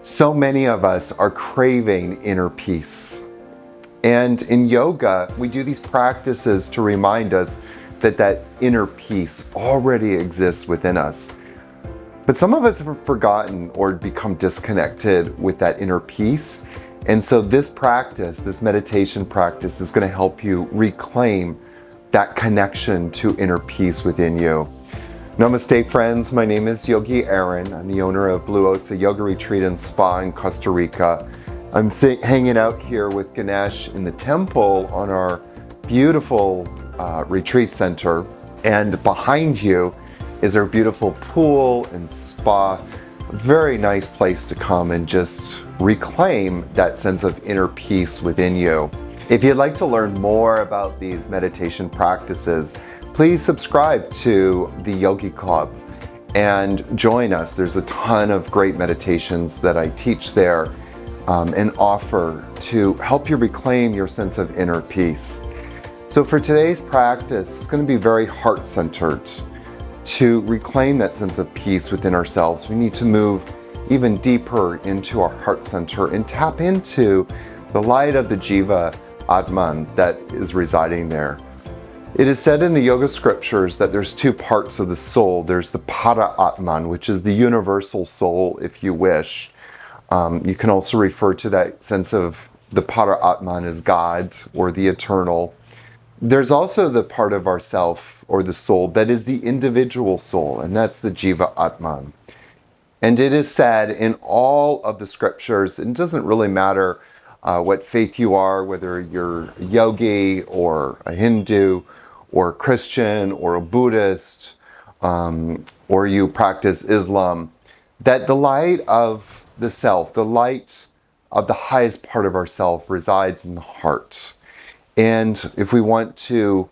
So many of us are craving inner peace. And in yoga, we do these practices to remind us that that inner peace already exists within us. But some of us have forgotten or become disconnected with that inner peace. And so this practice, this meditation practice, is going to help you reclaim that connection to inner peace within you. Namaste, friends. My name is Yogi Aaron. I'm the owner of Blue Osa Yoga Retreat and Spa in Costa Rica. I'm hanging out here with Ganesh in the temple on our beautiful retreat center. And behind you is our beautiful pool and spa. A very nice place to come and just reclaim that sense of inner peace within you. If you'd like to learn more about these meditation practices, please subscribe to the Yogi Club and join us. There's a ton of great meditations that I teach there and offer to help you reclaim your sense of inner peace. So for today's practice, it's going to be very heart-centered. To reclaim that sense of peace within ourselves, we need to move even deeper into our heart center and tap into the light of the Jiva Atman that is residing there. It is said in the yoga scriptures that there's two parts of the soul. There's the Para Atman, which is the universal soul, if you wish. You can also refer to that sense of the Para Atman as God or the eternal. There's also the part of ourself or the soul that is the individual soul, and that's the Jiva Atman. And it is said in all of the scriptures, it doesn't really matter what faith you are, whether you're a yogi or a Hindu or a Christian or a Buddhist, or you practice Islam, that the light of the self, the light of the highest part of ourself resides in the heart. And if we want to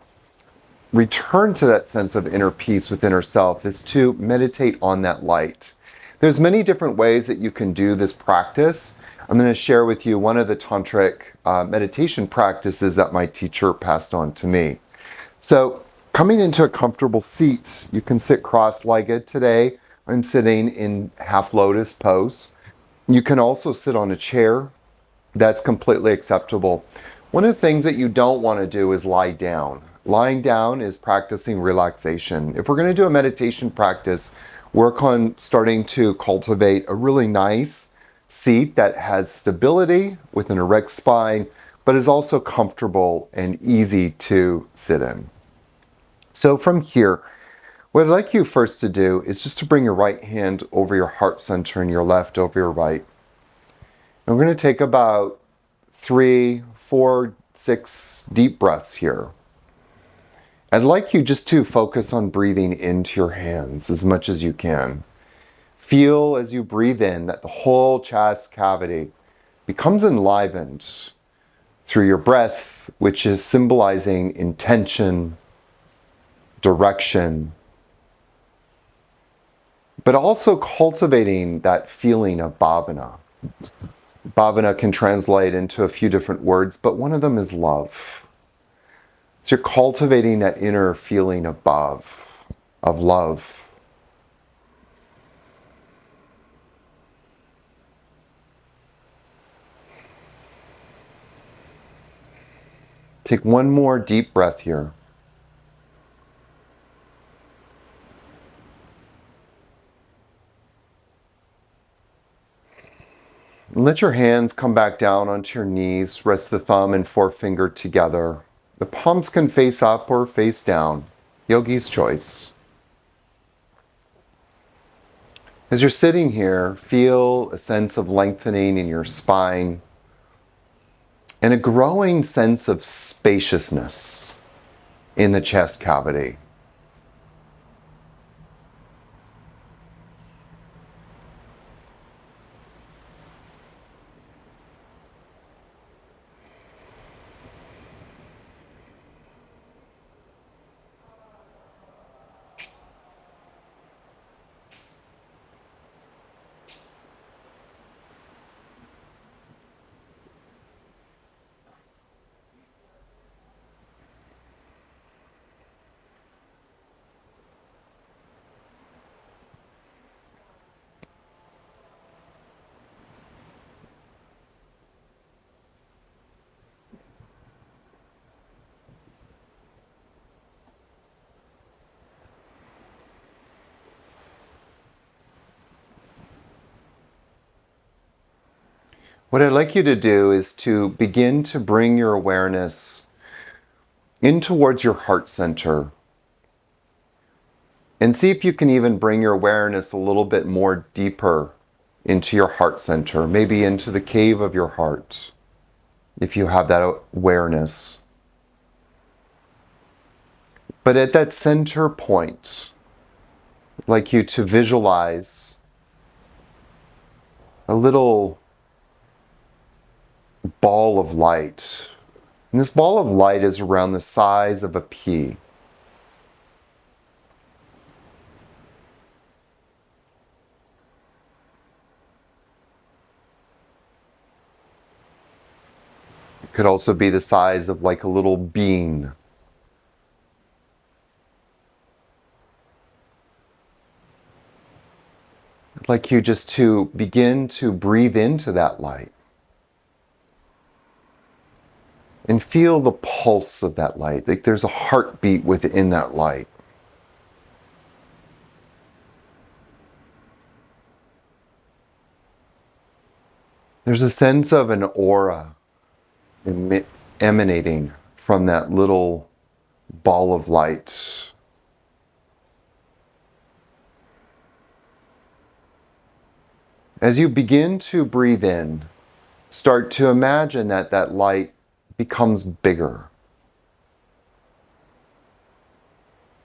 return to that sense of inner peace within ourselves, is to meditate on that light. There's many different ways that you can do this practice. I'm going to share with you one of the tantric meditation practices that my teacher passed on to me. So coming into a comfortable seat, you can sit cross-legged today. I'm sitting in half lotus pose. You can also sit on a chair. That's completely acceptable. One of the things that you don't want to do is lie down. Lying down is practicing relaxation. If we're going to do a meditation practice, work on starting to cultivate a really nice seat that has stability with an erect spine, but is also comfortable and easy to sit in. So from here, what I'd like you first to do is just to bring your right hand over your heart center and your left over your right. And we're going to take about 3, 4, 6 deep breaths here. I'd like you just to focus on breathing into your hands as much as you can. Feel as you breathe in that the whole chest cavity becomes enlivened through your breath, which is symbolizing intention, direction, but also cultivating that feeling of bhavana. Bhavana can translate into a few different words, but one of them is love. So you're cultivating that inner feeling of bhav, of love. Take one more deep breath here. And let your hands come back down onto your knees. Rest the thumb and forefinger together. The palms can face up or face down. Yogi's choice. As you're sitting here, feel a sense of lengthening in your spine and a growing sense of spaciousness in the chest cavity. What I'd like you to do is to begin to bring your awareness in towards your heart center. And see if you can even bring your awareness a little bit more deeper into your heart center, maybe into the cave of your heart, if you have that awareness. But at that center point, I'd like you to visualize a little ball of light. And this ball of light is around the size of a pea. It could also be the size of like a little bean. I'd like you just to begin to breathe into that light and feel the pulse of that light. Like there's a heartbeat within that light. There's a sense of an aura emanating from that little ball of light. As you begin to breathe in, start to imagine that that light becomes bigger.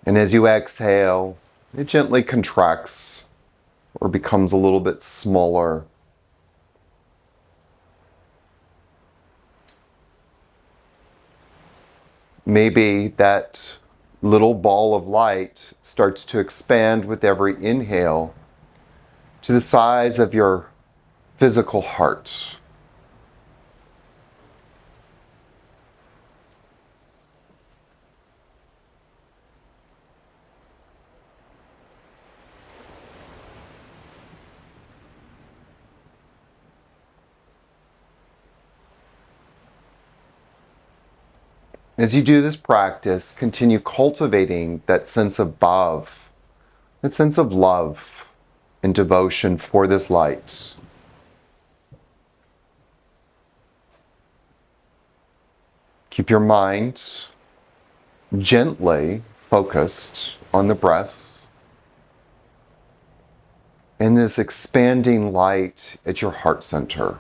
And as you exhale, it gently contracts or becomes a little bit smaller. Maybe that little ball of light starts to expand with every inhale to the size of your physical heart. As you do this practice, continue cultivating that sense of bhav, that sense of love and devotion for this light. Keep your mind gently focused on the breath and this expanding light at your heart center.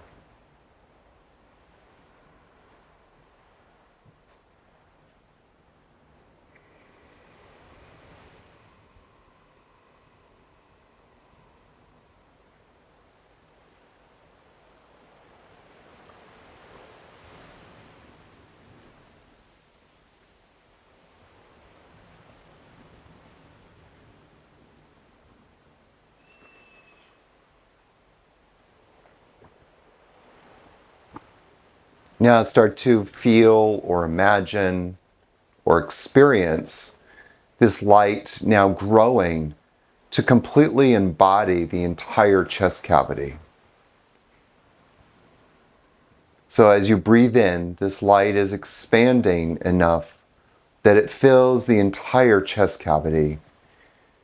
Now start to feel or imagine or experience this light now growing to completely embody the entire chest cavity. So as you breathe in, this light is expanding enough that it fills the entire chest cavity.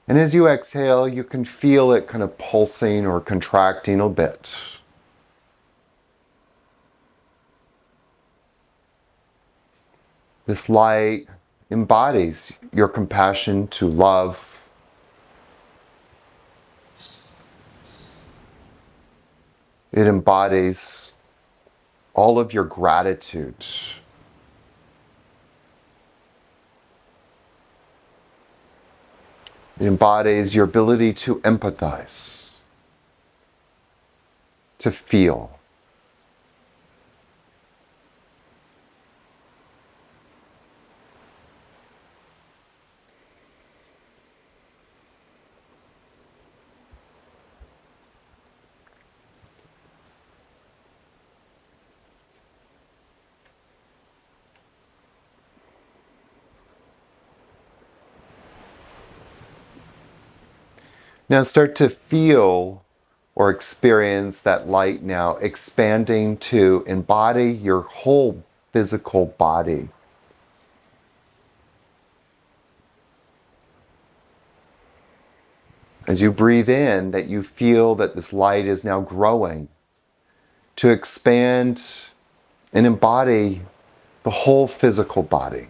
And as you exhale, you can feel it kind of pulsing or contracting a bit. This light embodies your compassion to love. It embodies all of your gratitude. It embodies your ability to empathize, to feel. Now start to feel or experience that light now expanding to embody your whole physical body. As you breathe in, that you feel that this light is now growing to expand and embody the whole physical body.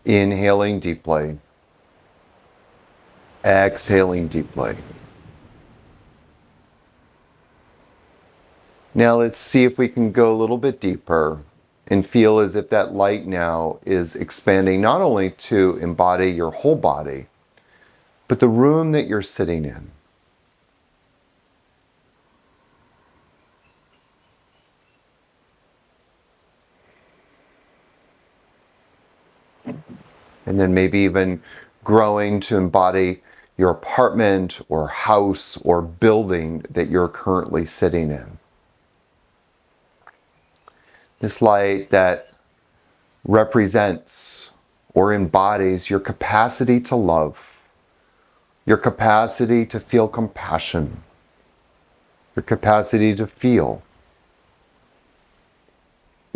Inhaling deeply. Exhaling deeply. Now let's see if we can go a little bit deeper and feel as if that light now is expanding not only to embody your whole body, but the room that you're sitting in. And then maybe even growing to embody your apartment or house or building that you're currently sitting in. This light that represents or embodies your capacity to love, your capacity to feel compassion, your capacity to feel,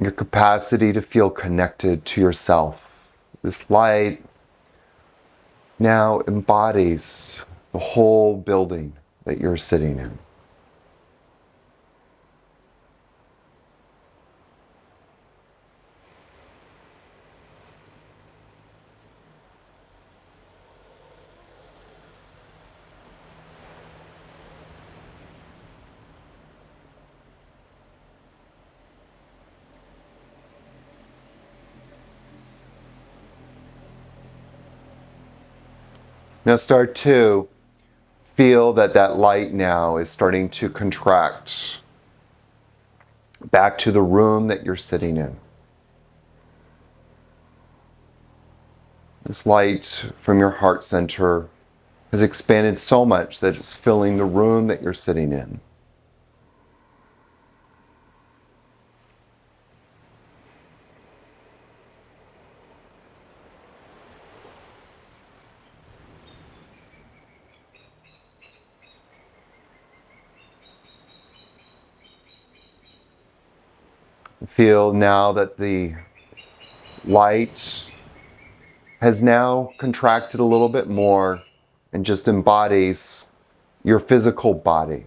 your capacity to feel connected to yourself. This light now embodies the whole building that you're sitting in. Now start to feel that that light now is starting to contract back to the room that you're sitting in. This light from your heart center has expanded so much that it's filling the room that you're sitting in. Feel now that the light has now contracted a little bit more and just embodies your physical body.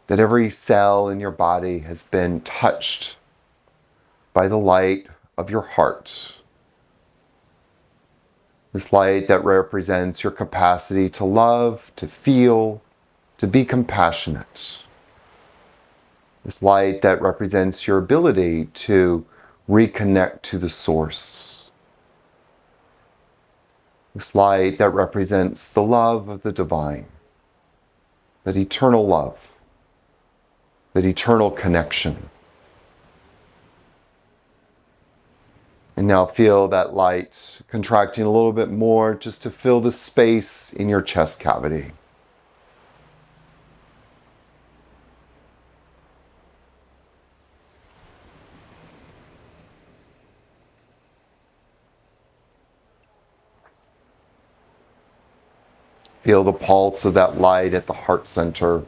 That every cell in your body has been touched by the light of your heart. This light that represents your capacity to love, to feel, to be compassionate. This light that represents your ability to reconnect to the source. This light that represents the love of the divine, that eternal love, that eternal connection. And now feel that light contracting a little bit more just to fill the space in your chest cavity. Feel the pulse of that light at the heart center.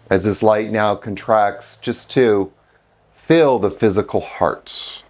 As this light now contracts just to fill the physical heart.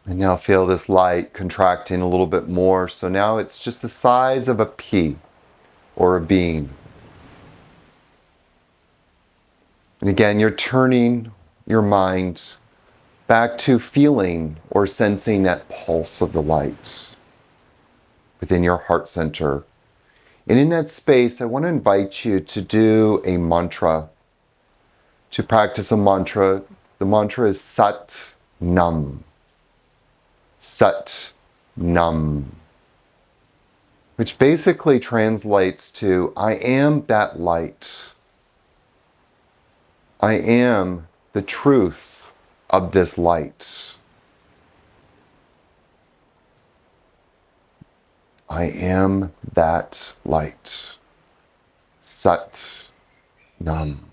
And now feel this light contracting a little bit more. So now it's just the size of a pea or a bean. And again, you're turning your mind back to feeling or sensing that pulse of the light within your heart center. And in that space, I want to invite you to do a mantra, to practice a mantra. The mantra is Sat Nam. Sat Nam. Which basically translates to, I am that light. I am the truth of this light. I am that light. Sat Nam.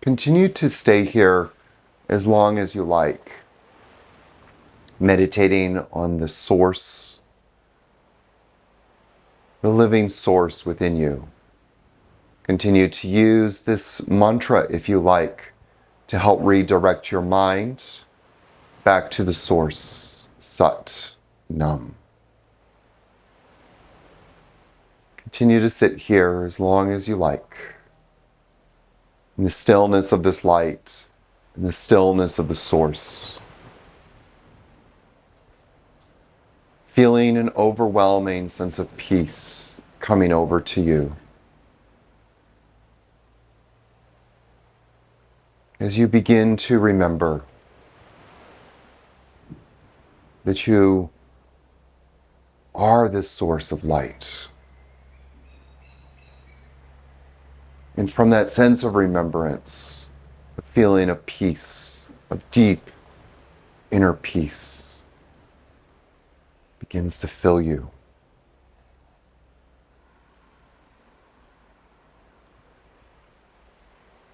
Continue to stay here as long as you like, meditating on the source, the living source within you. Continue to use this mantra, if you like, to help redirect your mind back to the source, Sat Nam. Continue to sit here as long as you like, in the stillness of this light, in the stillness of the source. Feeling an overwhelming sense of peace coming over to you. As you begin to remember that you are this source of light. And from that sense of remembrance, a feeling of peace, of deep inner peace, begins to fill you.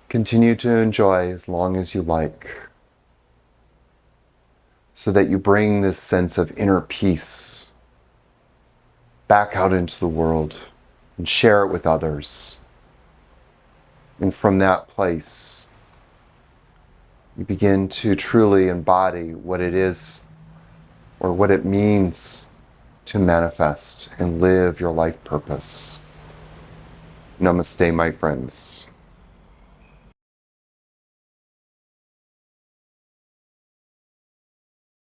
Continue to enjoy as long as you like, so that you bring this sense of inner peace back out into the world and share it with others. And from that place, you begin to truly embody what it is or what it means to manifest and live your life purpose. Namaste, my friends.